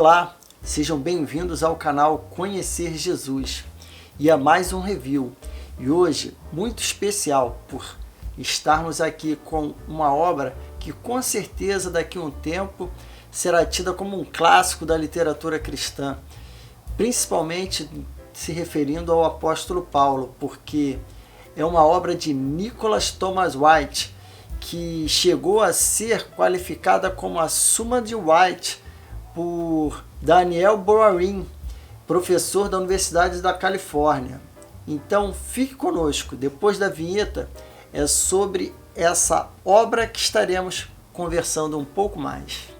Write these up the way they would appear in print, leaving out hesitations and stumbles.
Olá, sejam bem-vindos ao canal Conhecer Jesus e a mais um review. E hoje, muito especial por estarmos aqui com uma obra que com certeza daqui a um tempo será tida como um clássico da literatura cristã, principalmente se referindo ao apóstolo Paulo, porque é uma obra de Nicholas Thomas White, que chegou a ser qualificada como a Suma de White por Daniel Boyarin, professor da Universidade da Califórnia. Então fique conosco, depois da vinheta é sobre essa obra que estaremos conversando um pouco mais.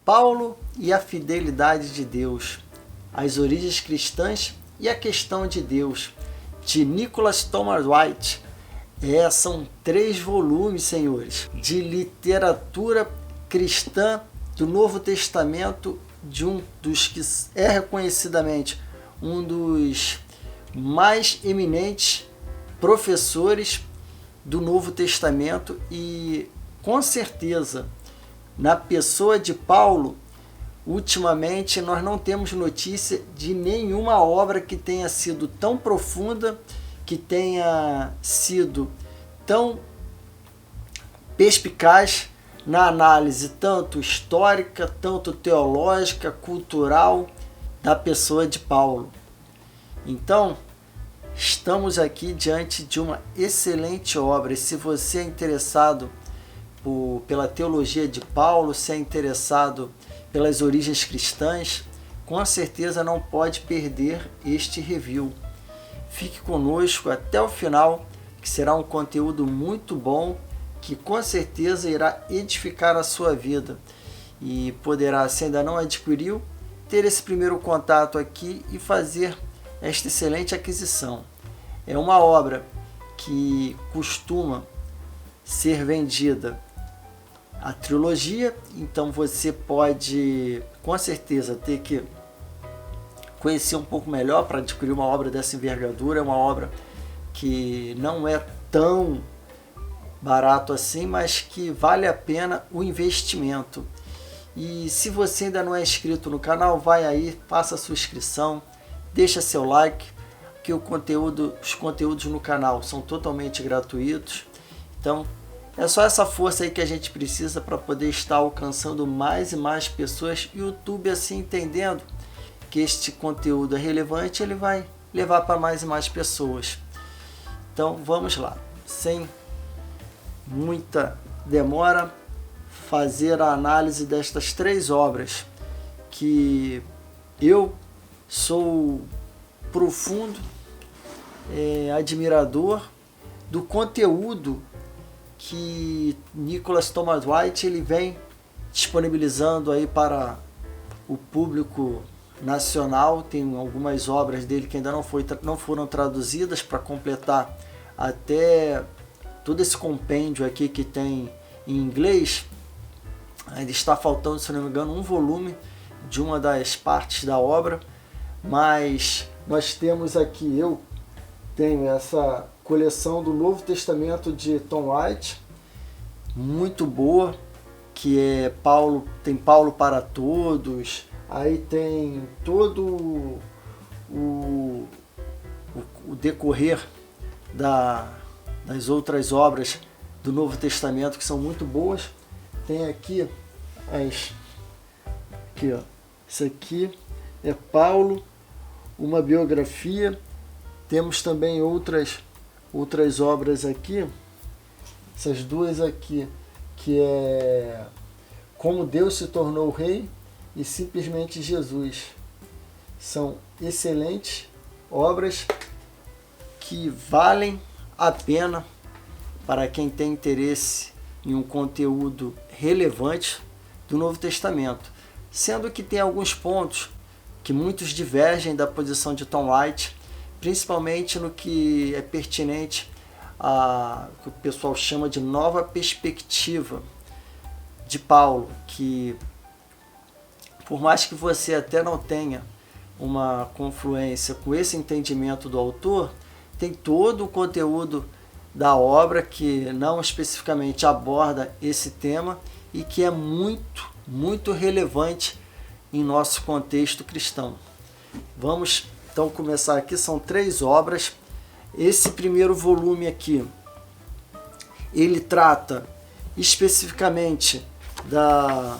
Paulo e a fidelidade de Deus, as origens cristãs e a questão de Deus, de Nicholas Thomas White. São 3 volumes, senhores, de literatura cristã do Novo Testamento, de um dos que é reconhecidamente um dos mais eminentes professores do Novo Testamento e, com certeza, na pessoa de Paulo, ultimamente nós não temos notícia de nenhuma obra que tenha sido tão profunda, que tenha sido tão perspicaz na análise tanto histórica, tanto teológica, cultural da pessoa de Paulo. Então, estamos aqui diante de uma excelente obra, e se você é interessado pela teologia de Paulo, se é interessado pelas origens cristãs, com certeza não pode perder este review. Fique conosco até o final, que será um conteúdo muito bom, que com certeza irá edificar a sua vida e poderá, se ainda não adquiriu, ter esse primeiro contato aqui e fazer esta excelente aquisição. É uma obra que costuma ser vendida a trilogia, então você pode com certeza ter que conhecer um pouco melhor para adquirir uma obra dessa envergadura. É uma obra que não é tão barato assim, mas que vale a pena o investimento. E se você ainda não é inscrito no canal, vai aí, faça a sua inscrição, deixa seu like, que os conteúdos no canal são totalmente gratuitos. Então é só essa força aí que a gente precisa para poder estar alcançando mais e mais pessoas. E o YouTube, assim, entendendo que este conteúdo é relevante, ele vai levar para mais e mais pessoas. Então vamos lá, sem muita demora, fazer a análise destas 3 obras que eu sou profundo admirador do conteúdo que Nicholas Thomas White ele vem disponibilizando aí para o público nacional. Tem algumas obras dele que ainda não foram traduzidas, para completar até todo esse compêndio aqui que tem em inglês. Ainda está faltando, se não me engano, um volume de uma das partes da obra, mas nós temos aqui, eu tenho essa coleção do Novo Testamento de Tom White, muito boa, que é tem Paulo para Todos, aí tem todo o decorrer das outras obras do Novo Testamento que são muito boas. Tem aqui ó, isso aqui é Paulo, uma biografia. Temos também outras obras aqui, essas 2 aqui, que é Como Deus se tornou Rei e Simplesmente Jesus. São excelentes obras que valem a pena para quem tem interesse em um conteúdo relevante do Novo Testamento, sendo que tem alguns pontos que muitos divergem da posição de Tom White, principalmente no que é pertinente a que o pessoal chama de nova perspectiva de Paulo, que por mais que você até não tenha uma confluência com esse entendimento do autor, tem todo o conteúdo da obra que não especificamente aborda esse tema e que é muito, muito relevante em nosso contexto cristão. Vamos então começar aqui, são 3 obras. Esse primeiro volume aqui, ele trata especificamente da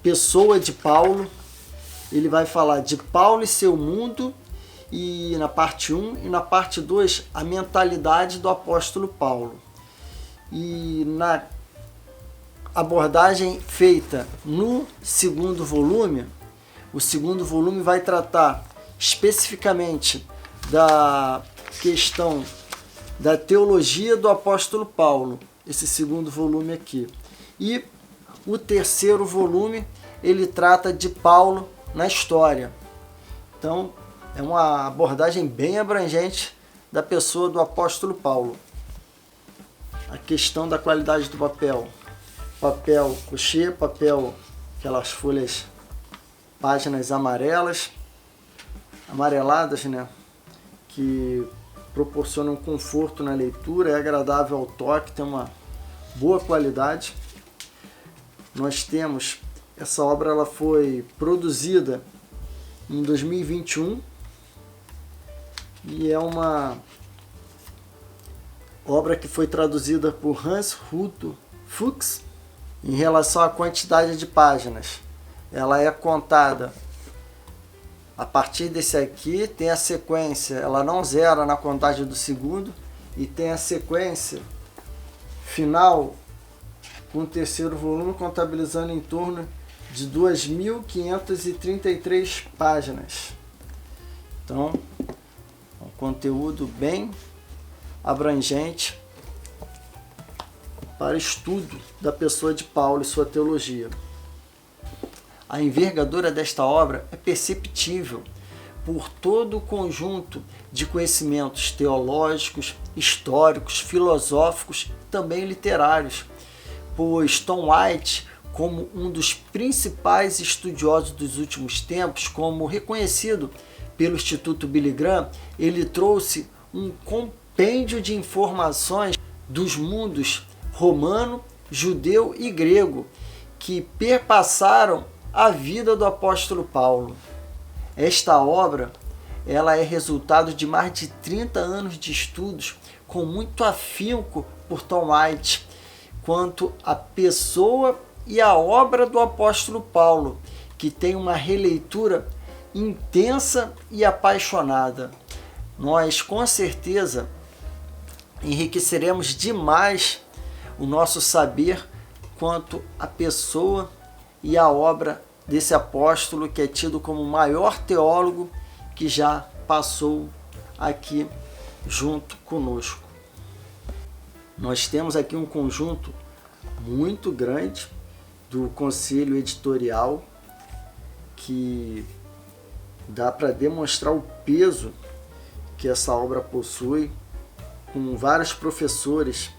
pessoa de Paulo. Ele vai falar de Paulo e seu mundo, e na parte 1, e na parte 2, a mentalidade do apóstolo Paulo. E na abordagem feita no segundo volume, o segundo volume vai tratar especificamente da questão da teologia do apóstolo Paulo, esse segundo volume aqui. E o terceiro volume, ele trata de Paulo na história. Então, é uma abordagem bem abrangente da pessoa do apóstolo Paulo. A questão da qualidade do papel. Papel couché, papel, aquelas folhas, páginas amareladas, né? Que proporcionam conforto na leitura, é agradável ao toque, tem uma boa qualidade. Nós temos, essa obra ela foi produzida em 2021 e é uma obra que foi traduzida por Hans Hugo Fuchs. Em relação à quantidade de páginas, ela é contada a partir desse aqui, tem a sequência, ela não zera na contagem do segundo, e tem a sequência final com o terceiro volume, contabilizando em torno de 2.533 páginas. Então, é um conteúdo bem abrangente para estudo da pessoa de Paulo e sua teologia. A envergadura desta obra é perceptível por todo o conjunto de conhecimentos teológicos, históricos, filosóficos e também literários, pois Tom White, como um dos principais estudiosos dos últimos tempos, como reconhecido pelo Instituto Billy Graham, ele trouxe um compêndio de informações dos mundos romano, judeu e grego que perpassaram a vida do apóstolo Paulo. Esta obra ela é resultado de mais de 30 anos de estudos com muito afinco por Tom White quanto à pessoa e a obra do apóstolo Paulo, que tem uma releitura intensa e apaixonada. Nós com certeza enriqueceremos demais o nosso saber quanto à pessoa e à obra desse apóstolo que é tido como o maior teólogo que já passou aqui junto conosco. Nós temos aqui um conjunto muito grande do conselho editorial que dá para demonstrar o peso que essa obra possui, com vários professores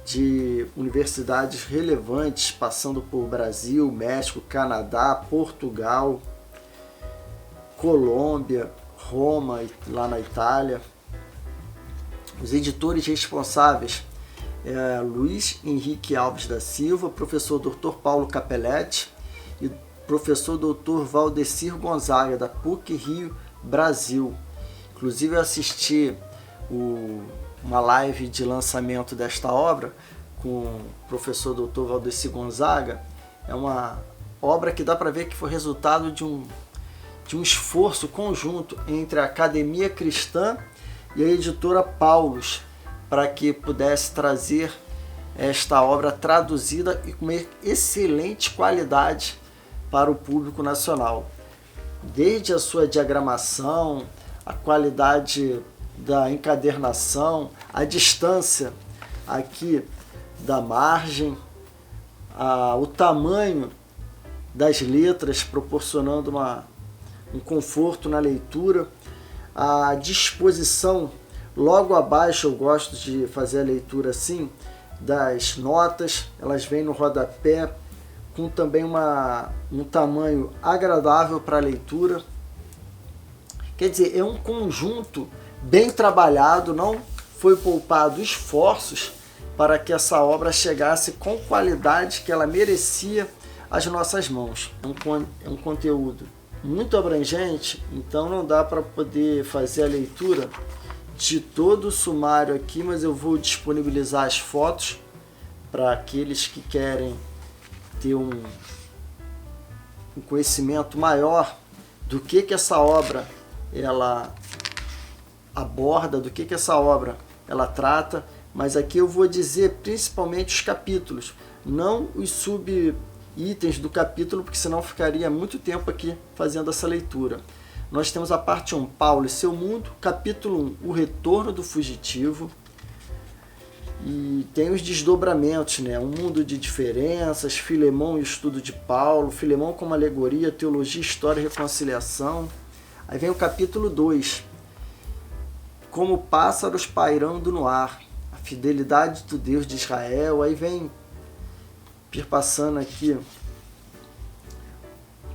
de universidades relevantes, passando por Brasil, México, Canadá, Portugal, Colômbia, Roma, lá na Itália. Os editores responsáveis é Luiz Henrique Alves da Silva, professor Dr. Paulo Capelletti e professor Dr. Valdecir Gonzaga, da PUC Rio, Brasil. Inclusive eu assisti uma live de lançamento desta obra com o professor Dr. Valdecir Gonzaga. É uma obra que dá para ver que foi resultado de um esforço conjunto entre a Academia Cristã e a editora Paulus, para que pudesse trazer esta obra traduzida e com excelente qualidade para o público nacional. Desde a sua diagramação, a qualidade da encadernação, a distância aqui da margem, o tamanho das letras proporcionando um conforto na leitura, a disposição, logo abaixo eu gosto de fazer a leitura assim, das notas, elas vêm no rodapé, com também um tamanho agradável para a leitura. Quer dizer, é um conjunto bem trabalhado, não foi poupado esforços para que essa obra chegasse com qualidade que ela merecia às nossas mãos. É um conteúdo muito abrangente, então não dá para poder fazer a leitura de todo o sumário aqui, mas eu vou disponibilizar as fotos para aqueles que querem ter um conhecimento maior do que essa obra ela aborda, do que essa obra ela trata, mas aqui eu vou dizer principalmente os capítulos, não os subitens do capítulo, porque senão ficaria muito tempo aqui fazendo essa leitura. Nós temos a parte 1, Paulo e seu mundo, capítulo 1, o retorno do fugitivo, e tem os desdobramentos, né? Um mundo de diferenças, Filemão e o estudo de Paulo, Filemão como alegoria, teologia, história e reconciliação. Aí vem o capítulo 2, como pássaros pairando no ar, a fidelidade do Deus de Israel. Aí vem perpassando aqui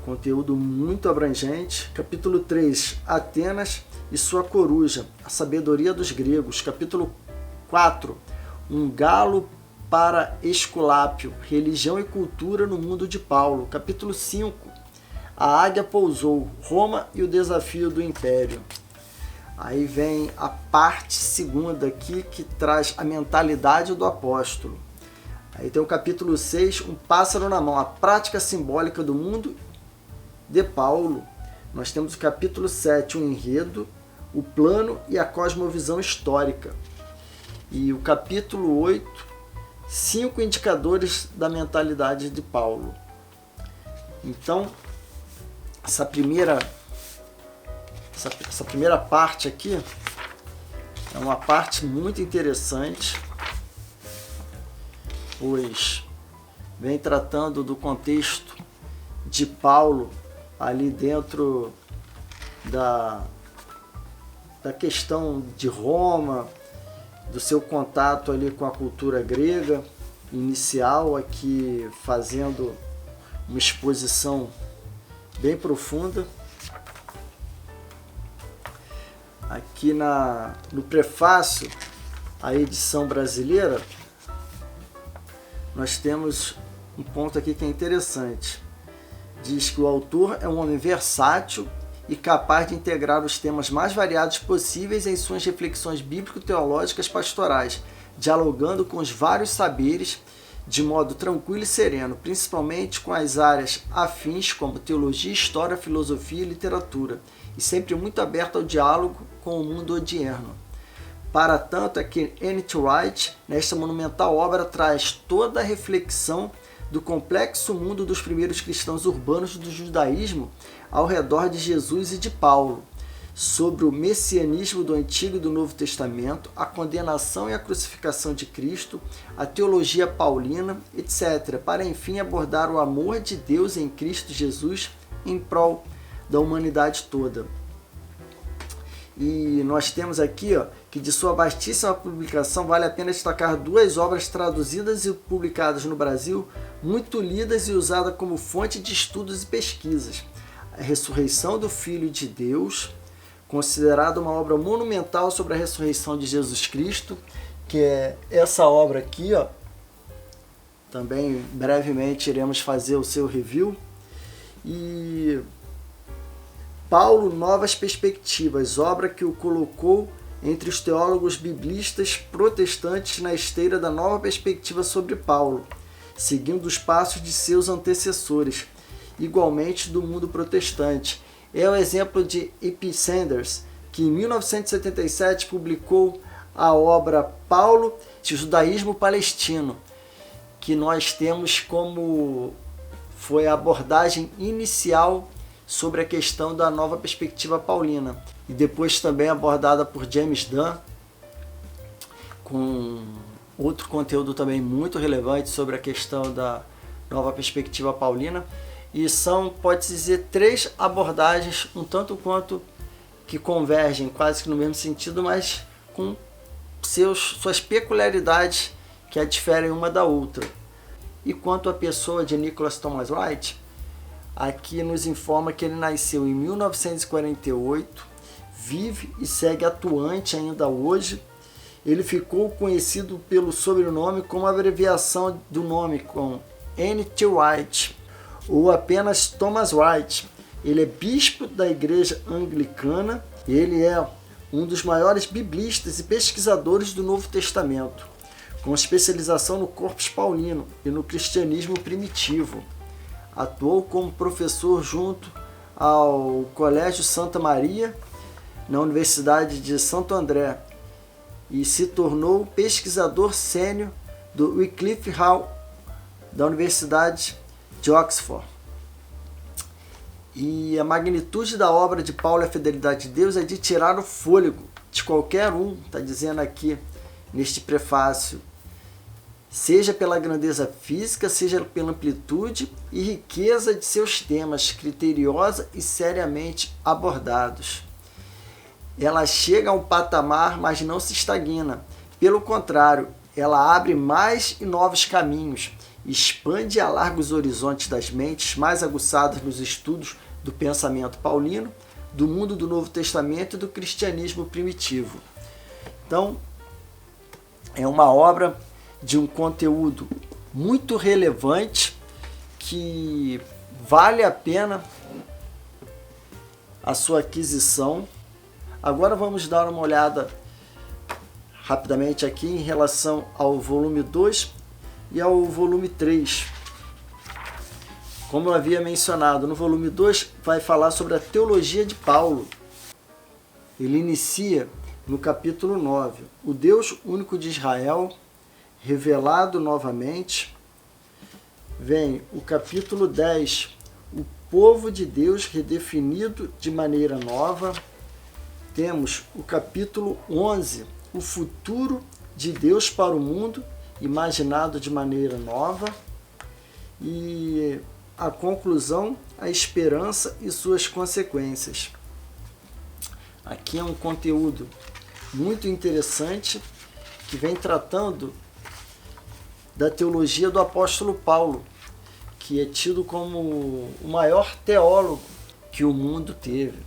conteúdo muito abrangente. Capítulo 3, Atenas e sua coruja, a sabedoria dos gregos. Capítulo 4, um galo para Esculápio, religião e cultura no mundo de Paulo. Capítulo 5, a águia pousou, Roma e o desafio do império. Aí vem a parte segunda aqui, que traz a mentalidade do apóstolo. Aí tem o capítulo 6, um pássaro na mão, a prática simbólica do mundo de Paulo. Nós temos o capítulo 7, o enredo, o plano e a cosmovisão histórica. E o capítulo 8, 5 indicadores da mentalidade de Paulo. Então, essa primeira parte aqui é uma parte muito interessante, pois vem tratando do contexto de Paulo ali dentro da questão de Roma, do seu contato ali com a cultura grega inicial, aqui fazendo uma exposição bem profunda. Aqui no prefácio à edição brasileira, nós temos um ponto aqui que é interessante. Diz que o autor é um homem versátil e capaz de integrar os temas mais variados possíveis em suas reflexões bíblico-teológicas pastorais, dialogando com os vários saberes de modo tranquilo e sereno, principalmente com as áreas afins como teologia, história, filosofia e literatura, e sempre muito aberto ao diálogo com o mundo odierno. Para tanto é que N.T. Wright, nesta monumental obra, traz toda a reflexão do complexo mundo dos primeiros cristãos urbanos do judaísmo ao redor de Jesus e de Paulo, sobre o messianismo do Antigo e do Novo Testamento, a condenação e a crucificação de Cristo, a teologia paulina, etc., para enfim abordar o amor de Deus em Cristo Jesus em prol da humanidade toda. E nós temos aqui que de sua vastíssima publicação vale a pena destacar 2 obras traduzidas e publicadas no Brasil, muito lidas e usadas como fonte de estudos e pesquisas. A Ressurreição do Filho de Deus, considerada uma obra monumental sobre a ressurreição de Jesus Cristo, que é essa obra aqui, também brevemente iremos fazer o seu review. E Paulo, Novas Perspectivas, obra que o colocou entre os teólogos biblistas protestantes na esteira da nova perspectiva sobre Paulo, seguindo os passos de seus antecessores, igualmente do mundo protestante. É o exemplo de E.P. Sanders, que em 1977 publicou a obra Paulo e o Judaísmo Palestino, que nós temos como foi a abordagem inicial sobre a questão da nova perspectiva paulina, e depois também abordada por James Dunn, com outro conteúdo também muito relevante sobre a questão da nova perspectiva paulina. E são, pode-se dizer, 3 abordagens um tanto quanto que convergem quase que no mesmo sentido, mas com suas peculiaridades que a diferem uma da outra. E quanto à pessoa de Nicholas Thomas Wright, aqui nos informa que ele nasceu em 1948, vive e segue atuante ainda hoje. Ele ficou conhecido pelo sobrenome como abreviação do nome, com N.T. Wright, ou apenas Thomas Wright. Ele é bispo da Igreja Anglicana, ele é um dos maiores biblistas e pesquisadores do Novo Testamento, com especialização no Corpus Paulino e no cristianismo primitivo. Atuou como professor junto ao Colégio Santa Maria, na Universidade de Santo André, e se tornou pesquisador sênior do Wycliffe Hall, da Universidade de Oxford. E a magnitude da obra de Paulo e a fidelidade de Deus é de tirar o fôlego de qualquer um, está dizendo aqui neste prefácio, seja pela grandeza física, seja pela amplitude e riqueza de seus temas, criteriosa e seriamente abordados. Ela chega a um patamar, mas não se estagna. Pelo contrário, ela abre mais e novos caminhos, expande e alarga os horizontes das mentes mais aguçadas nos estudos do pensamento paulino, do mundo do Novo Testamento e do cristianismo primitivo. Então, é uma obra de um conteúdo muito relevante que vale a pena a sua aquisição. Agora vamos dar uma olhada rapidamente aqui em relação ao volume 2 e ao volume 3. Como eu havia mencionado, no volume 2 vai falar sobre a teologia de Paulo. Ele inicia no capítulo 9, o Deus único de Israel, revelado novamente. Vem o capítulo 10, o povo de Deus redefinido de maneira nova. Temos o capítulo 11, o futuro de Deus para o mundo, imaginado de maneira nova. E a conclusão, a esperança e suas consequências. Aqui é um conteúdo muito interessante que vem tratando da teologia do apóstolo Paulo, que é tido como o maior teólogo que o mundo teve.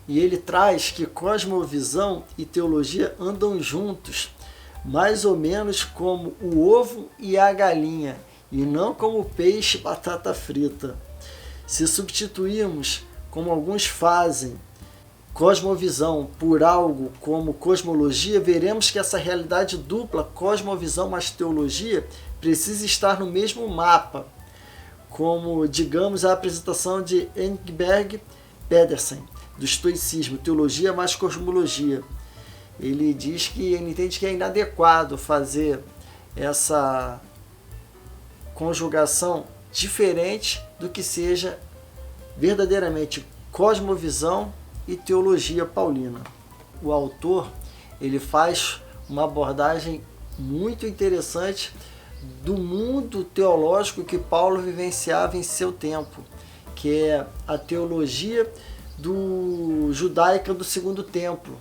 E ele traz que cosmovisão e teologia andam juntos, mais ou menos como o ovo e a galinha, e não como o peixe e batata frita. Se substituirmos, como alguns fazem, cosmovisão por algo como cosmologia, veremos que essa realidade dupla, cosmovisão mais teologia, precisa estar no mesmo mapa, como, digamos, a apresentação de Engberg Pedersen, do estoicismo, teologia mais cosmologia. Ele diz que ele entende que é inadequado fazer essa conjugação diferente do que seja verdadeiramente cosmovisão e teologia paulina. O autor ele faz uma abordagem muito interessante do mundo teológico que Paulo vivenciava em seu tempo, que é a teologia judaica do Segundo Templo.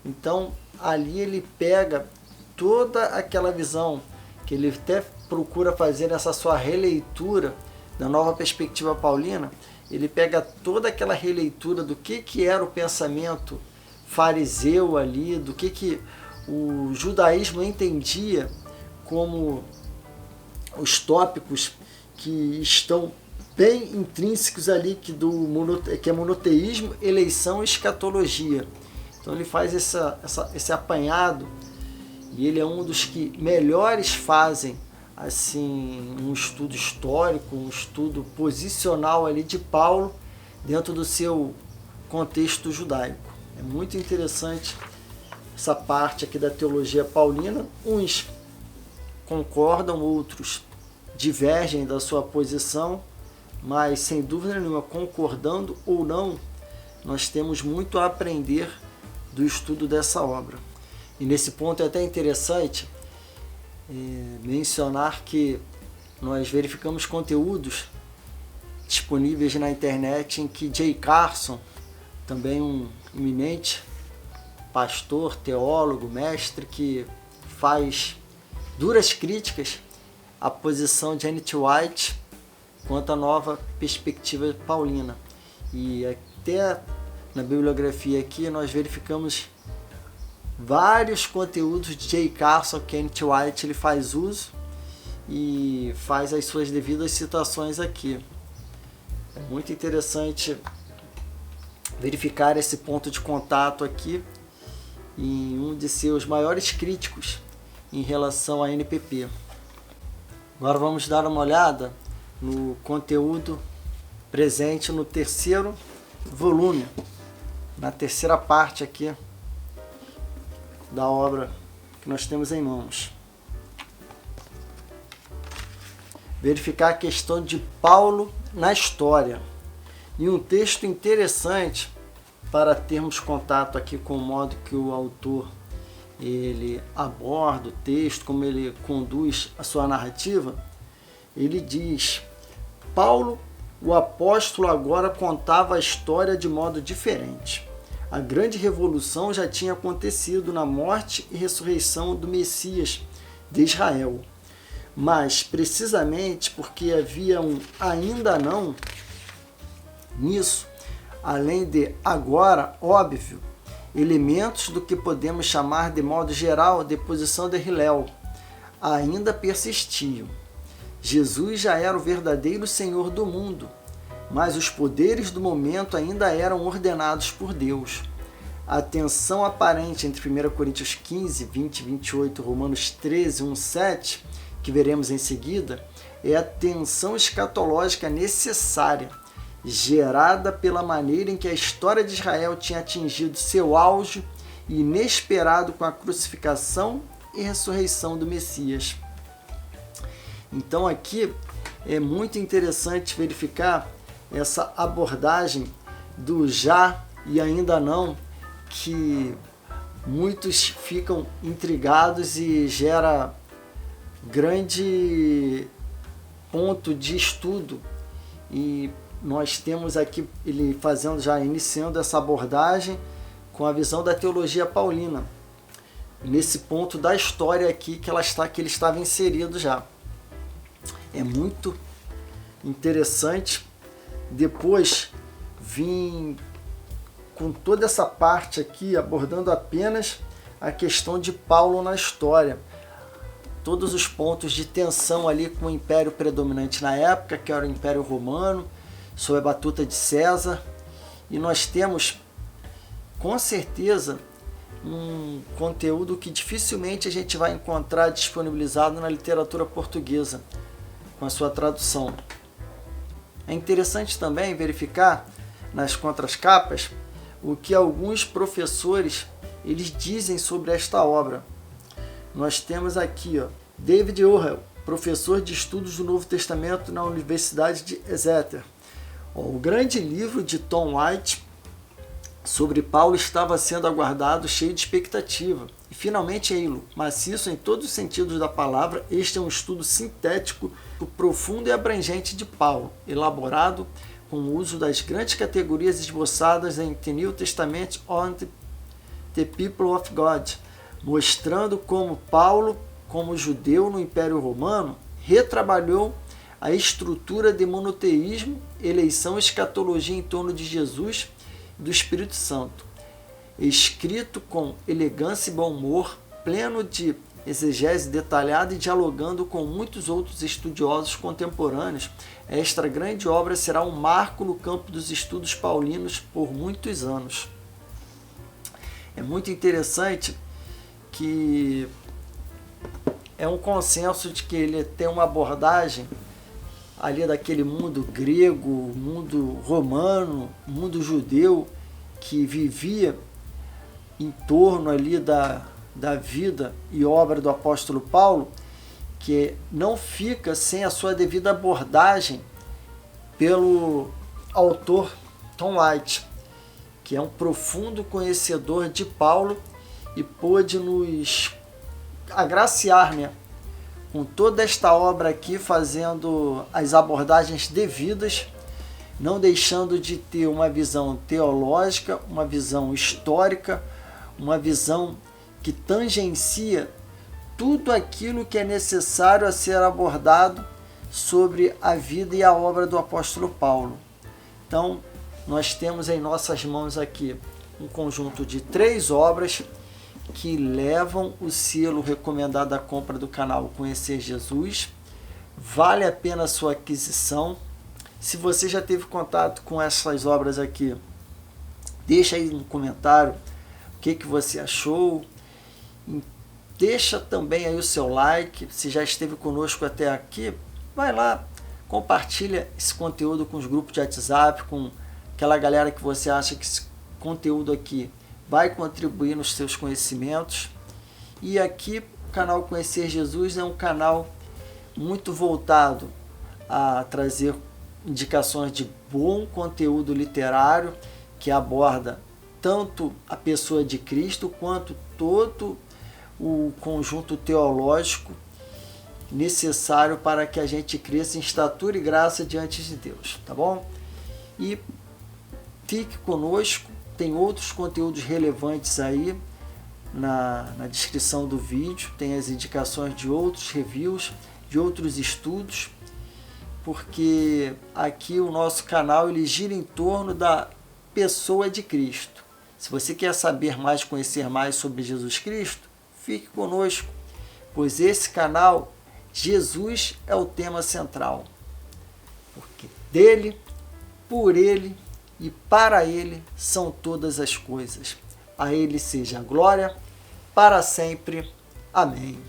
Então, ali ele pega toda aquela visão que ele até procura fazer nessa sua releitura da nova perspectiva paulina. Ele pega toda aquela releitura do que era o pensamento fariseu ali, do que o judaísmo entendia como os tópicos que estão bem intrínsecos ali, que é monoteísmo, eleição e escatologia. Então ele faz esse apanhado, e ele é um dos que melhores fazem assim um estudo histórico, um estudo posicional ali de Paulo dentro do seu contexto judaico. É muito interessante essa parte aqui da teologia paulina. Uns concordam, outros divergem da sua posição, mas sem dúvida nenhuma, concordando ou não, nós temos muito a aprender do estudo dessa obra. E nesse ponto é até interessante mencionar que nós verificamos conteúdos disponíveis na internet em que Jay Carson, também um eminente pastor, teólogo, mestre, que faz duras críticas à posição de N.T. Wright quanto à nova perspectiva paulina. E até na bibliografia aqui nós verificamos vários conteúdos de J. Carson que N.T. Wright ele faz uso e faz as suas devidas citações aqui. É muito interessante verificar esse ponto de contato aqui em um de seus maiores críticos em relação à NPP. Agora vamos dar uma olhada no conteúdo presente no terceiro volume, na terceira parte aqui da obra que nós temos em mãos. Verificar a questão de Paulo na história. E um texto interessante para termos contato aqui com o modo que o autor ele aborda o texto, como ele conduz a sua narrativa. Ele diz: Paulo, o apóstolo, agora contava a história de modo diferente. A grande revolução já tinha acontecido na morte e ressurreição do Messias de Israel. Mas, precisamente porque havia um ainda não nisso, além de agora, óbvio, elementos do que podemos chamar de modo geral de posição de Hillel, ainda persistiam. Jesus já era o verdadeiro Senhor do mundo, mas os poderes do momento ainda eram ordenados por Deus. A tensão aparente entre 1 Coríntios 15, 20 e 28, Romanos 13, 1, 7, que veremos em seguida, é a tensão escatológica necessária, gerada pela maneira em que a história de Israel tinha atingido seu auge inesperado com a crucificação e ressurreição do Messias. Então aqui é muito interessante verificar essa abordagem do já e ainda não, que muitos ficam intrigados e gera grande ponto de estudo. E nós temos aqui ele fazendo, já iniciando essa abordagem com a visão da teologia paulina, nesse ponto da história aqui que ele estava inserido já. É muito interessante. Depois vim com toda essa parte aqui abordando apenas a questão de Paulo na história, todos os pontos de tensão ali com o império predominante na época, que era o Império Romano, sob a batuta de César. E nós temos com certeza um conteúdo que dificilmente a gente vai encontrar disponibilizado na literatura portuguesa com a sua tradução. É interessante também verificar nas contracapas o que alguns professores eles dizem sobre esta obra. Nós temos aqui David Urrell, professor de estudos do Novo Testamento na Universidade de Exeter. O grande livro de Tom White sobre Paulo estava sendo aguardado, cheio de expectativa. E finalmente ei-lo, maciço em todos os sentidos da palavra, este é um estudo sintético, profundo e abrangente de Paulo, elaborado com o uso das grandes categorias esboçadas em The New Testament on the People of God, mostrando como Paulo, como judeu no Império Romano, retrabalhou a estrutura de monoteísmo, eleição e escatologia em torno de Jesus e do Espírito Santo. Escrito com elegância e bom humor, pleno de exegese detalhada e dialogando com muitos outros estudiosos contemporâneos, esta grande obra será um marco no campo dos estudos paulinos por muitos anos. É muito interessante que é um consenso de que ele tem uma abordagem ali daquele mundo grego, mundo romano, mundo judeu, que vivia em torno ali da vida e obra do apóstolo Paulo, que não fica sem a sua devida abordagem pelo autor Tom White, que é um profundo conhecedor de Paulo e pôde nos agraciar, com toda esta obra aqui, fazendo as abordagens devidas não deixando de ter uma visão teológica, uma visão histórica, uma visão que tangencia tudo aquilo que é necessário a ser abordado sobre a vida e a obra do apóstolo Paulo. Então, nós temos em nossas mãos aqui um conjunto de 3 obras que levam o selo recomendado à compra do canal Conhecer Jesus. Vale a pena a sua aquisição. Se você já teve contato com essas obras aqui, deixa aí no comentário o que você achou. Deixa também aí o seu like. Se já esteve conosco até aqui, vai lá, compartilha esse conteúdo com os grupos de WhatsApp, com aquela galera que você acha que esse conteúdo aqui vai contribuir nos seus conhecimentos. E aqui o canal Conhecer Jesus é um canal muito voltado a trazer indicações de bom conteúdo literário que aborda tanto a pessoa de Cristo quanto todo o conjunto teológico necessário para que a gente cresça em estatura e graça diante de Deus, tá bom? E fique conosco, tem outros conteúdos relevantes aí na descrição do vídeo, tem as indicações de outros reviews, de outros estudos, porque aqui o nosso canal ele gira em torno da pessoa de Cristo. Se você quer saber mais, conhecer mais sobre Jesus Cristo, fique conosco, pois esse canal, Jesus é o tema central, porque dele, por ele e para ele são todas as coisas. A ele seja a glória para sempre. Amém.